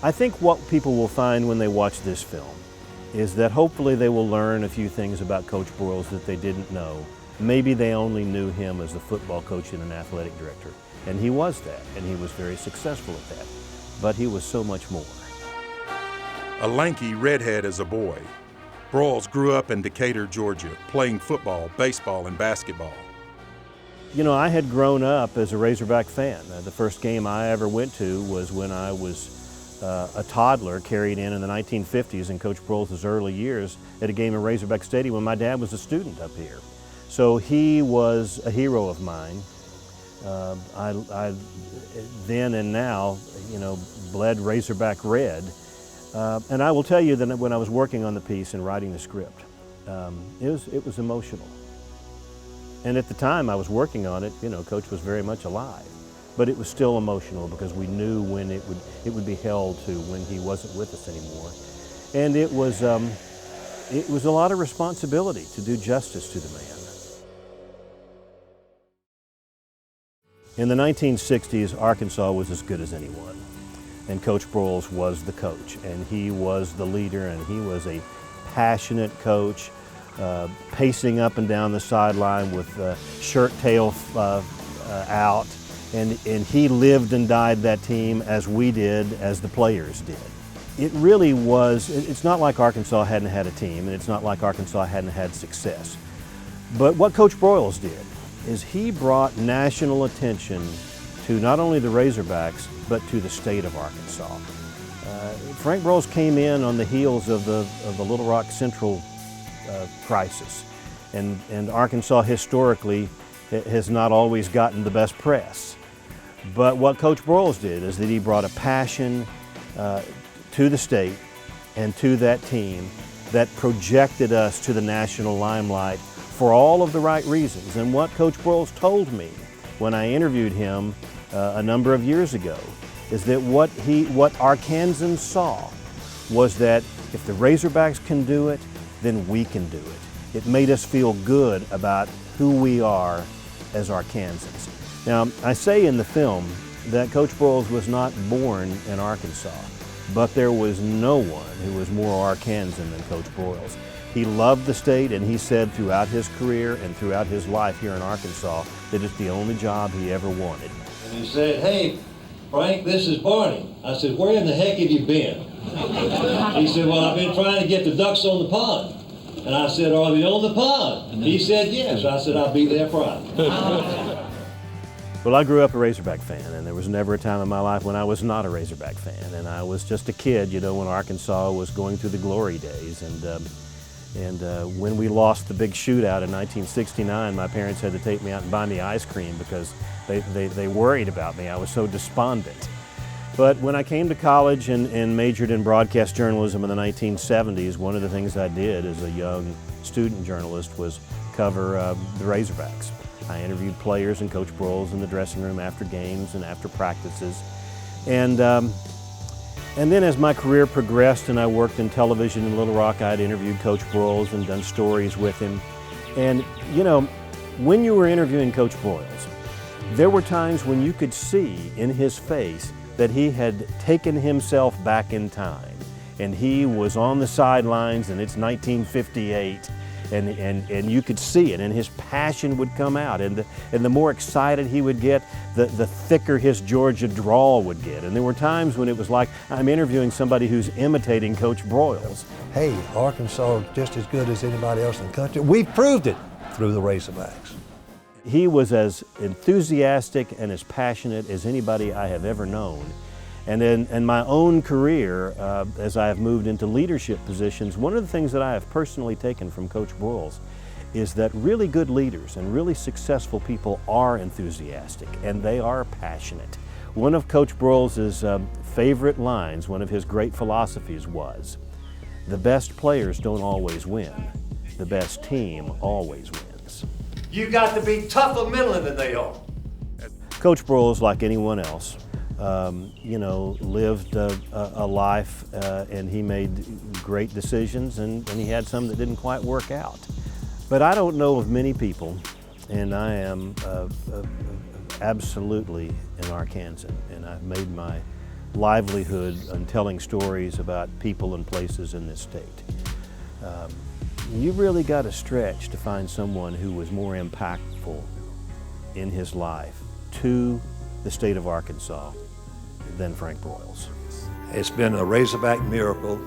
I think what people will find when they watch this film is that hopefully they will learn a few things about Coach Broyles that they didn't know. Maybe they only knew him as a football coach and an athletic director, and he was that, and he was very successful at that, but he was so much more. A lanky redhead as a boy, Broyles grew up in Decatur, Georgia, playing football, baseball, and basketball. You know, I had grown up as a Razorback fan. The first game I ever went to was when I was a toddler, carried in the 1950s in Coach Broyles' early years at a game in Razorback Stadium when my dad was a student up here. So he was a hero of mine. I then and now, you know, bled Razorback red. And I will tell you that when I was working on the piece and writing the script, it was emotional. And at the time I was working on it, you know, Coach was very much alive. But it was still emotional because we knew when it would be held to when he wasn't with us anymore. And it was a lot of responsibility to do justice to the man. In the 1960s, Arkansas was as good as anyone. And Coach Broyles was the coach, and he was the leader, and he was a passionate coach, pacing up and down the sideline with shirt tail out, and he lived and died that team as we did, as the players did. It really was, it's not like Arkansas hadn't had a team, and it's not like Arkansas hadn't had success. But what Coach Broyles did is he brought national attention to not only the Razorbacks, but to the state of Arkansas. Frank Broyles came in on the heels of the Little Rock Central crisis, and Arkansas historically has not always gotten the best press. But what Coach Broyles did is that he brought a passion to the state and to that team that projected us to the national limelight for all of the right reasons. And what Coach Broyles told me when I interviewed him a number of years ago is that what Arkansans saw was that if the Razorbacks can do it, then we can do it. It made us feel good about who we are as Arkansans. Now, I say in the film that Coach Broyles was not born in Arkansas, but there was no one who was more Arkansan than Coach Broyles. He loved the state, and he said throughout his career and throughout his life here in Arkansas that it's the only job he ever wanted. And he said, "Hey, Frank, this is Barney." I said, "Where in the heck have you been?" He said, "Well, I've been trying to get the ducks on the pond." And I said, "Are they on the pond?" He said, "Yes." I said, "I'll be there Friday." Well, I grew up a Razorback fan, and there was never a time in my life when I was not a Razorback fan. And I was just a kid, you know, when Arkansas was going through the glory days. And when we lost the big shootout in 1969, my parents had to take me out and buy me ice cream because they worried about me. I was so despondent. But when I came to college and majored in broadcast journalism in the 1970s, one of the things I did as a young student journalist was cover the Razorbacks. I interviewed players and Coach Broyles in the dressing room after games and after practices. And then as my career progressed and I worked in television in Little Rock, I'd interviewed Coach Broyles and done stories with him. And you know, when you were interviewing Coach Broyles, there were times when you could see in his face that he had taken himself back in time. And he was on the sidelines, and it's 1958, and you could see it, and his passion would come out, and the more excited he would get, the thicker his Georgia drawl would get. And there were times when it was like I'm interviewing somebody who's imitating Coach Broyles. Hey, Arkansas is just as good as anybody else in the country. We proved it through the Razorbacks. He was as enthusiastic and as passionate as anybody I have ever known. And in my own career, as I have moved into leadership positions, one of the things that I have personally taken from Coach Broyles is that really good leaders and really successful people are enthusiastic and they are passionate. One of Coach Broyles' favorite lines, one of his great philosophies was, "The best players don't always win. The best team always wins." You got to be tougher mentally than they are. Coach Broyles, like anyone else, you know, lived a life and he made great decisions, and he had some that didn't quite work out. But I don't know of many people, and I am absolutely an Arkansan, and I've made my livelihood and telling stories about people and places in this state. You really got to stretch to find someone who was more impactful in his life to the state of Arkansas than Frank Broyles. It's been a Razorback miracle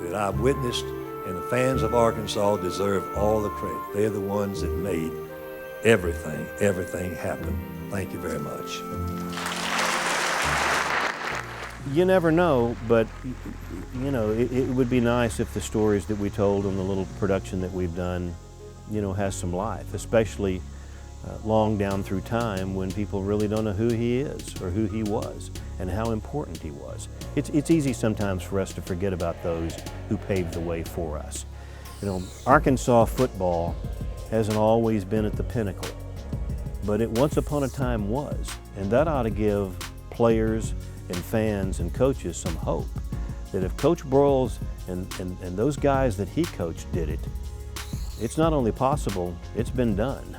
that I've witnessed, and the fans of Arkansas deserve all the credit. They're the ones that made everything happen. Thank you very much. You never know, but you know, it would be nice if the stories that we told on the little production that we've done, you know, has some life, especially long down through time when people really don't know who he is or who he was and how important he was. It's easy sometimes for us to forget about those who paved the way for us. You know, Arkansas football hasn't always been at the pinnacle, but it once upon a time was, and that ought to give players and fans and coaches some hope that if Coach Broyles and those guys that he coached did it, it's not only possible, it's been done.